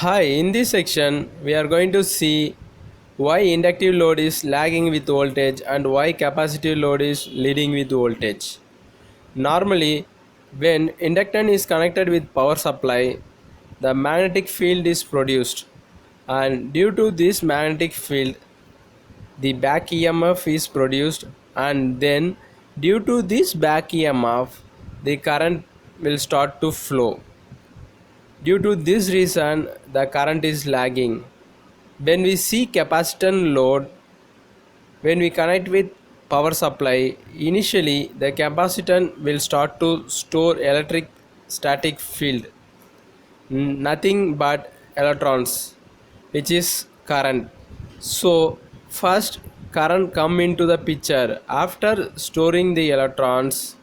Hi, in this section, we are going to see why inductive load is lagging with voltage and why capacitive load is leading with voltage. Normally, when inductance is connected with power supply, the magnetic field is produced, and due to this magnetic field, the back EMF is produced, and then due to this back EMF, the current will start to flow. Due to this reason, the current is lagging. When we see capacitance load, when we connect with power supply, initially the capacitance will start to store electric static field, nothing but electrons, which is current. So first current come into the picture after storing the electrons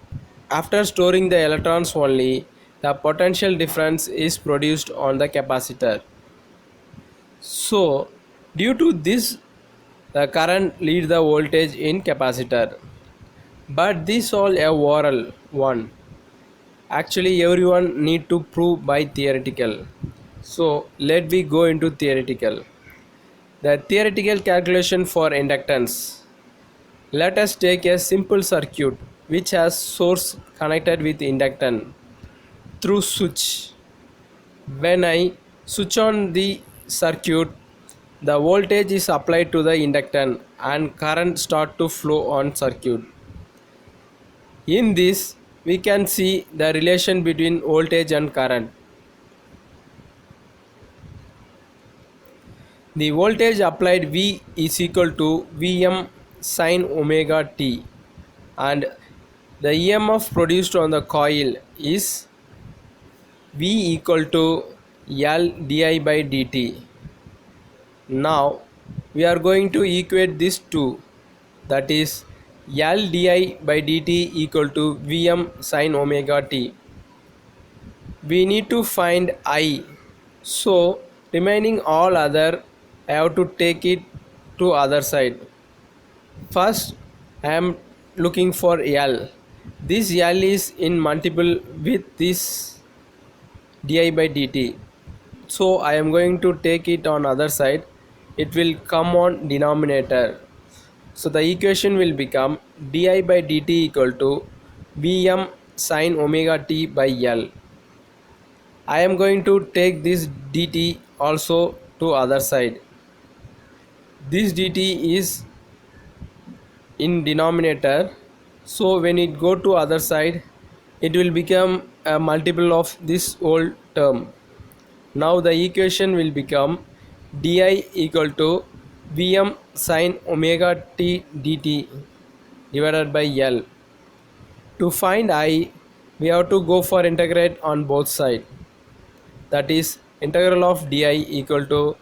only, the potential difference is produced on the capacitor. So due to this, the current lead the voltage in capacitor. But this all a oral one. Actually everyone need to prove by theoretical. So let we go into theoretical. The theoretical calculation for inductance. Let us take a simple circuit which has source connected with inductance through switch. When I switch on the circuit, the voltage is applied to the inductance and current start to flow on circuit. In this, we can see the relation between voltage and current. The voltage applied V is equal to Vm sin omega t, and the EMF produced on the coil is V equal to L di by dt. Now we are going to equate these two, that is L di by dt equal to Vm sin omega t. We need to find I, so remaining all other I have to take it to other side. First I am looking for L. This L is in multiple with this di by dt, so I am going to take it on other side. It will come on denominator, so the equation will become di by dt equal to Vm sin omega t by L. I am going to take this dt also to other side. This dt is in denominator, so when it go to other side, it will become a multiple of this whole term. Now the equation will become di equal to Vm sin omega t dt divided by L. To find I, we have to go for integrate on both sides. That is integral of di equal to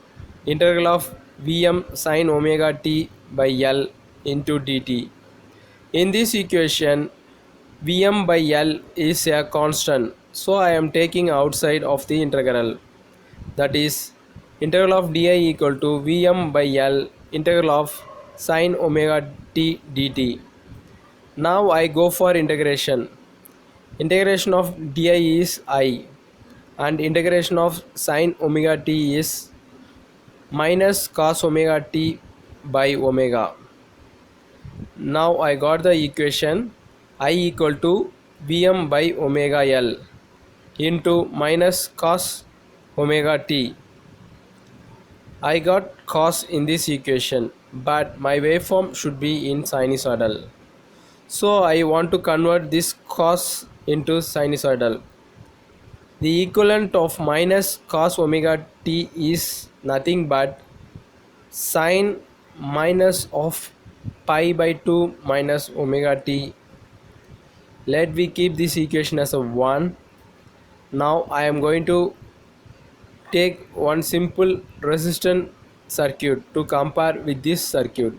integral of Vm sin omega t by L into dt. In this equation, Vm by L is a constant, so I am taking outside of the integral. That is integral of di equal to Vm by L integral of sin omega t dt. Now I go for integration. Integration of di is I, and integration of sin omega t is minus cos omega t by omega. Now I got the equation I equal to Vm by omega L into minus cos omega t. I got cos in this equation, but my waveform should be in sinusoidal. So I want to convert this cos into sinusoidal. The equivalent of minus cos omega t is nothing but sine minus of pi by 2 minus omega t. Let we keep this equation as a 1. Now I am going to take one simple resistant circuit to compare with this circuit.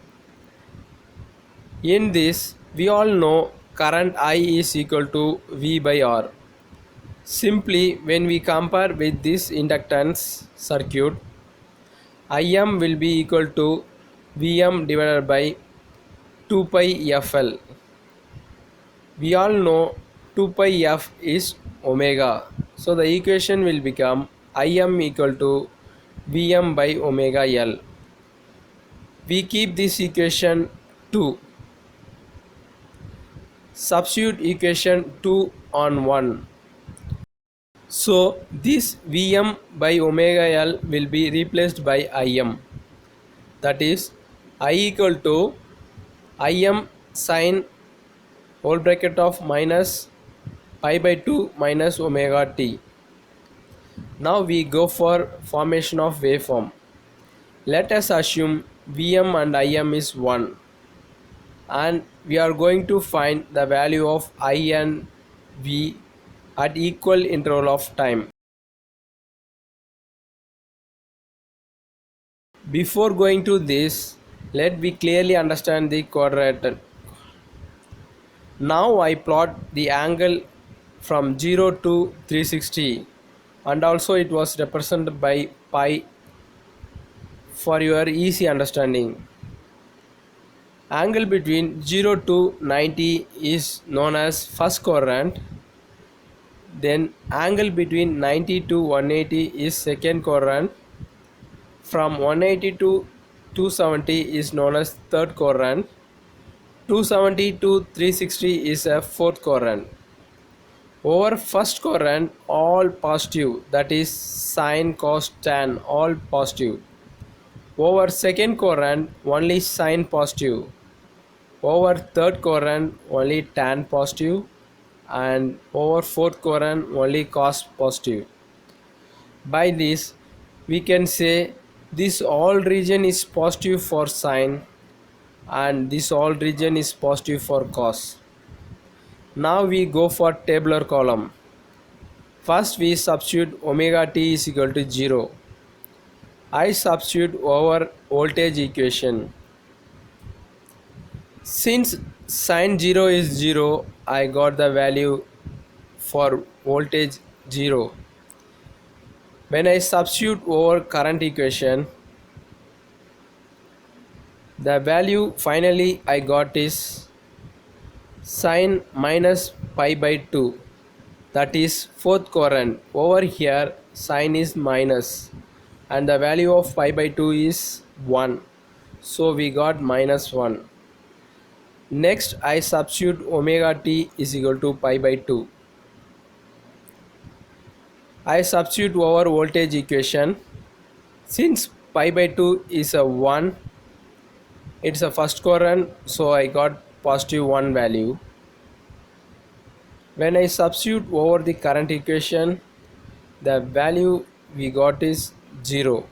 In this, we all know current I is equal to V by R. Simply, when we compare with this inductance circuit, Im will be equal to Vm divided by 2 pi Fl. We all know 2 pi F is omega, so the equation will become Im equal to Vm by omega L. We keep this equation 2. Substitute equation 2 on 1. So this Vm by omega L will be replaced by Im. That is I equal to Im sine whole bracket of minus pi by 2 minus omega t. Now we go for formation of waveform. Let us assume Vm and Im is 1, and we are going to find the value of I and V at equal interval of time. Before going to this, let me clearly understand the quadrant. Now I plot the angle from 0 to 360, and also it was represented by pi for your easy understanding. Angle between 0 to 90 is known as first quadrant. Then angle between 90 to 180 is second quadrant. From 180 to 270 is known as third quadrant. 270 to 360 is a fourth quadrant. Over first quadrant all positive, that is sine, cos, tan all positive. Over second quadrant only sine positive. Over third quadrant only tan positive, and over fourth quadrant only cos positive. By this we can say this all region is positive for sine and this all region is positive for cos. Now we go for tabular column. First we substitute omega t is equal to 0. I substitute over voltage equation. Since sine 0 is 0, I got the value for voltage 0. When I substitute over current equation, the value finally I got is sine minus pi by 2, that is fourth quadrant. Over here sine is minus and the value of pi by 2 is 1, so we got minus 1. Next I substitute omega t is equal to pi by 2. I substitute over voltage equation. Since pi by 2 is a 1, it's a first quadrant, so I got positive 1 value. When I substitute over the current equation, the value we got is 0.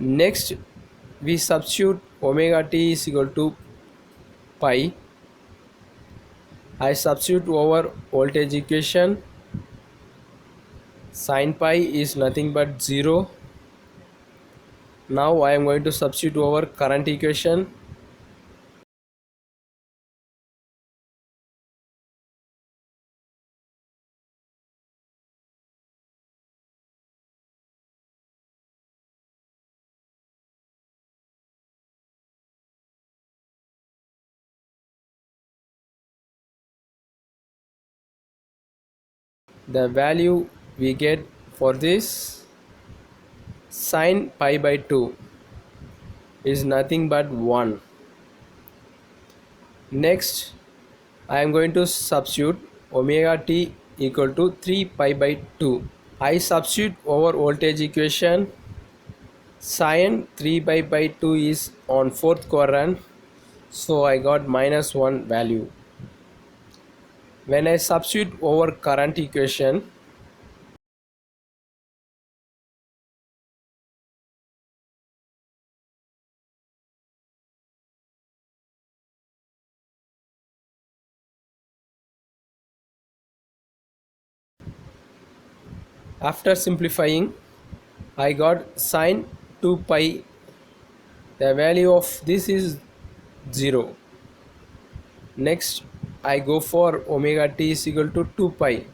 Next we substitute omega t is equal to pi. I substitute over voltage equation. Sin pi is nothing but 0. Now I am going to substitute over current equation. The value we get for this sin pi by 2 is nothing but 1. Next I am going to substitute omega t equal to 3 pi by 2. I substitute over voltage equation. Sin 3 pi by 2 is on fourth quadrant, so I got minus 1 value. When I substitute over current equation, after simplifying I got sin 2 pi. The value of this is 0. Next I go for omega t is equal to 2 pi.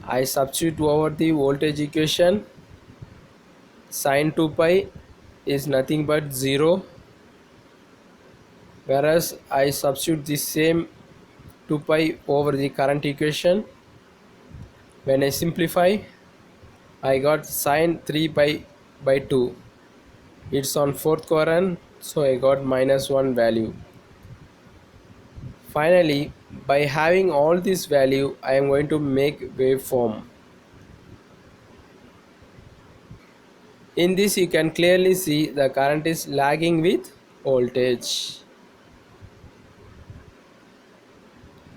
I substitute over the voltage equation. Sine 2 pi is nothing but 0, whereas I substitute the same 2 pi over the current equation. When I simplify, I got sine 3 pi by 2. It's on fourth quadrant, so I got -1 value. Finally, by having all this value, I am going to make waveform. In this you can clearly see the current is lagging with voltage.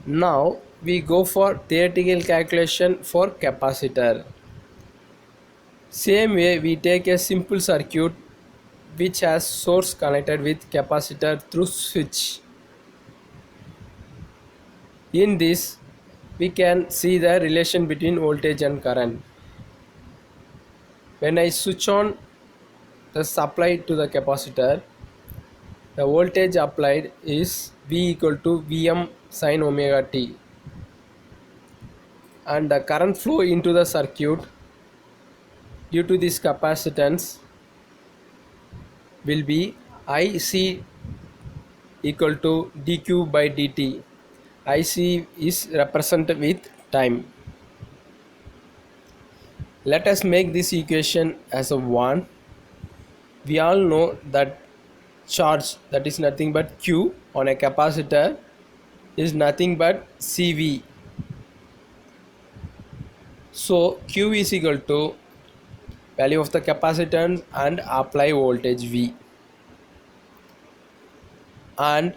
Now we go for theoretical calculation for capacitor. Same way we take a simple circuit which has source connected with capacitor through switch. In this we can see the relation between voltage and current. When I switch on the supply to the capacitor, the voltage applied is V equal to Vm sin omega t, and the current flow into the circuit due to this capacitance will be IC equal to dq by dt. IC is represented with time. Let us make this equation as a 1. We all know that charge, that is nothing but Q, on a capacitor is nothing but CV. So Q is equal to value of the capacitance and apply voltage V, and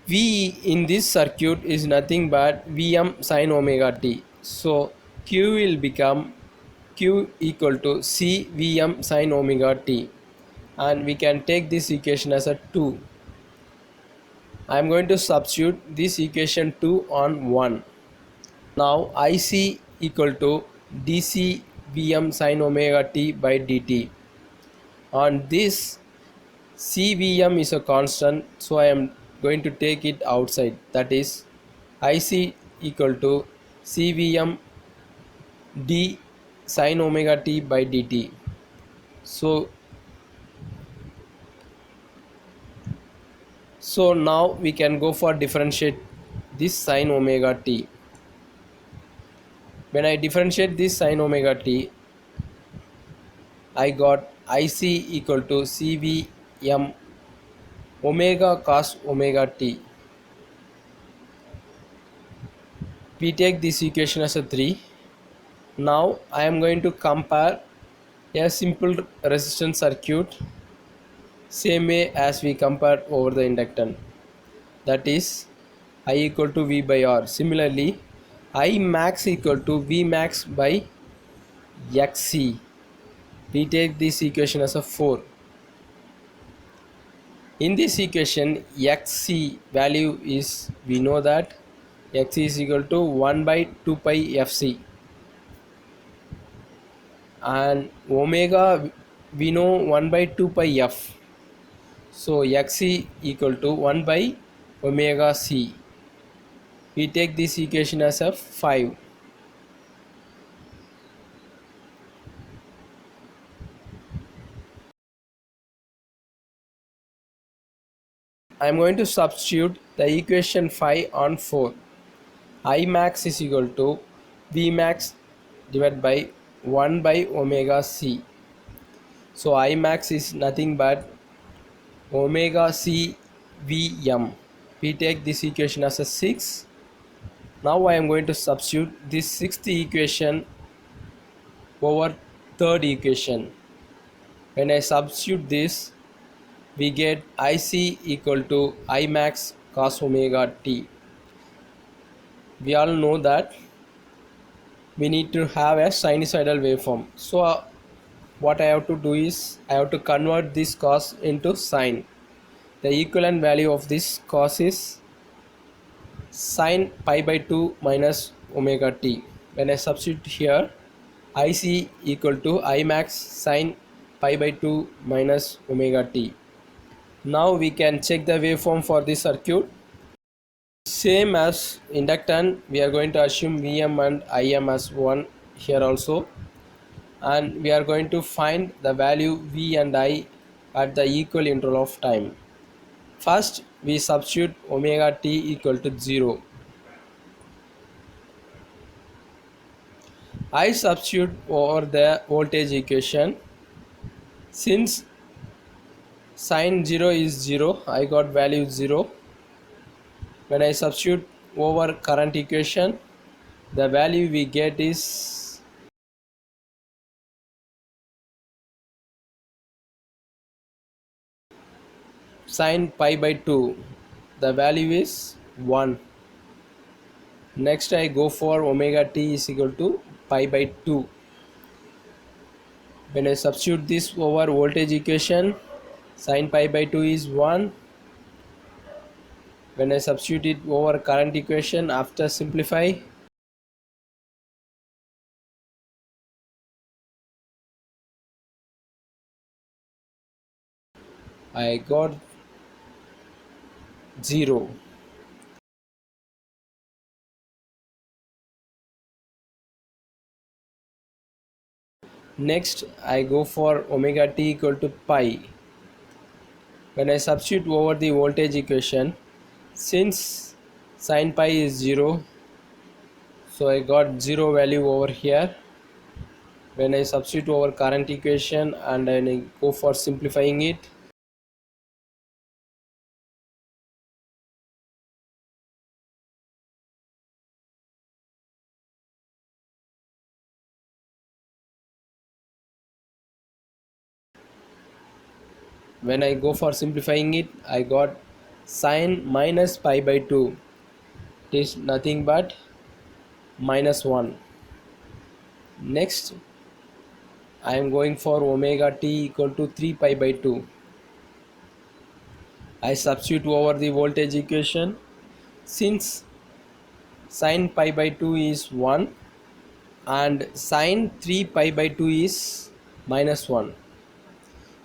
V in this circuit is nothing but Vm sin omega t. So Q will become Q equal to C Vm sin omega t, and we can take this equation as a 2. I am going to substitute this equation 2 on 1. Now IC equal to dc Vm sin omega t by dt. On this, CVM is a constant, so I am going to take it outside. That is IC equal to CVM d sin omega t by dt. So now we can go for differentiate this sin omega t. When I differentiate this sin omega t, I got IC equal to CVM omega cos omega t. We take this equation as a 3. Now I am going to compare a simple resistance circuit same way as we compared over the inductance, that is I equal to V by R. Similarly, I max equal to V max by XC. We take this equation as a 4. In this equation, XC value is, we know that XC is equal to 1 by 2 pi FC, and omega we know 1 by 2 pi F. So XC equal to 1 by omega C. We take this equation as a 5. I am going to substitute the equation 5 on 4. I max is equal to V max divided by 1 by omega C. So I max is nothing but omega C Vm. We take this equation as a 6. Now I am going to substitute this sixth equation over third equation. When I substitute this, we get IC equal to I max cos omega t. We all know that we need to have a sinusoidal waveform. So what I have to do is I have to convert this cos into sine. The equivalent value of this cos is sine pi by 2 minus omega t. When I substitute here, IC equal to I max sine pi by 2 minus omega t. Now we can check the waveform for this circuit. Same as inductance, we are going to assume Vm and Im as 1 here also, and we are going to find the value V and I at the equal interval of time. First, we substitute omega t equal to 0. I substitute over the voltage equation. Since sine 0 is 0, I got value 0. When I substitute over current equation, the value we get is sine pi by 2. The value is 1. Next I go for omega t is equal to pi by 2. When I substitute this over voltage equation, sine pi by 2 is 1. When I substitute it over current equation, after simplify, I got 0. Next I go for omega t equal to pi. When I substitute over the voltage equation, since sine pi is 0, so I got 0 value over here. When I substitute over current equation and then I go for simplifying it, I got sine minus pi by 2. It is nothing but minus 1. Next I am going for omega t equal to 3 pi by 2. I substitute over the voltage equation. Since sine pi by 2 is 1 and sine 3 pi by 2 is minus 1,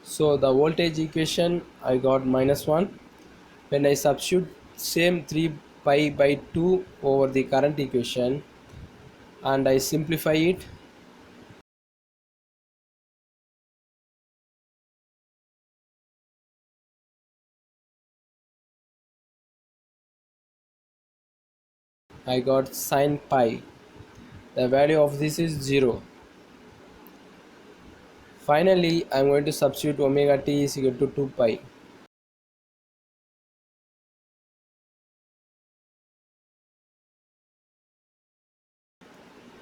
so the voltage equation I got minus 1. When I substitute same 3 pi by 2 over the current equation and I simplify it, I got sine pi. The value of this is 0. Finally I am going to substitute omega t is equal to 2 pi.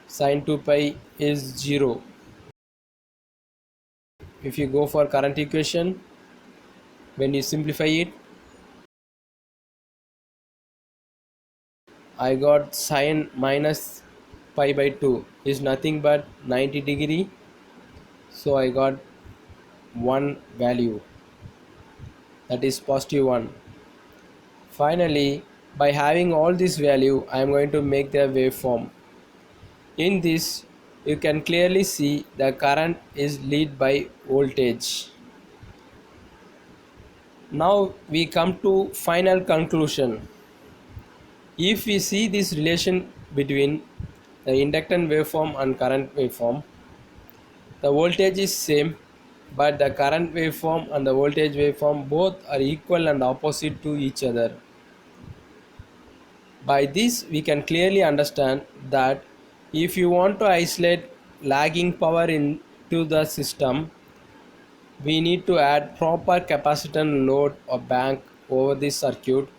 Sine 2 pi is 0. If you go for current equation, when you simplify it, I got sine minus pi by 2 is nothing but 90 degree, so I got one value, that is positive 1. Finally, by having all this value, I am going to make the waveform. In this you can clearly see the current is led by voltage. Now we come to final conclusion. If we see this relation between the inductance waveform and current waveform, the voltage is same, but the current waveform and the voltage waveform both are equal and opposite to each other. By this we can clearly understand that if you want to isolate lagging power into the system, we need to add proper capacitance load or bank over this circuit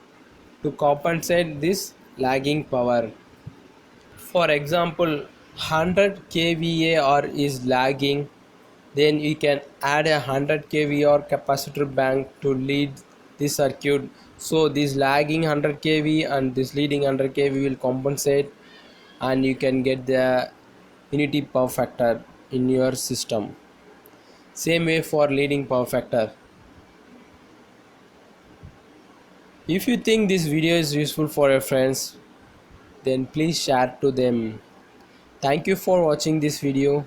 to compensate this lagging power. For example, 100 kVAR is lagging, then you can add a 100 kVAR capacitor bank to lead this circuit, so this lagging 100 kV and this leading 100 kV will compensate and you can get the unity power factor in your system. Same way for leading power factor. If you think this video is useful for your friends, then please share to them. Thank you for watching this video.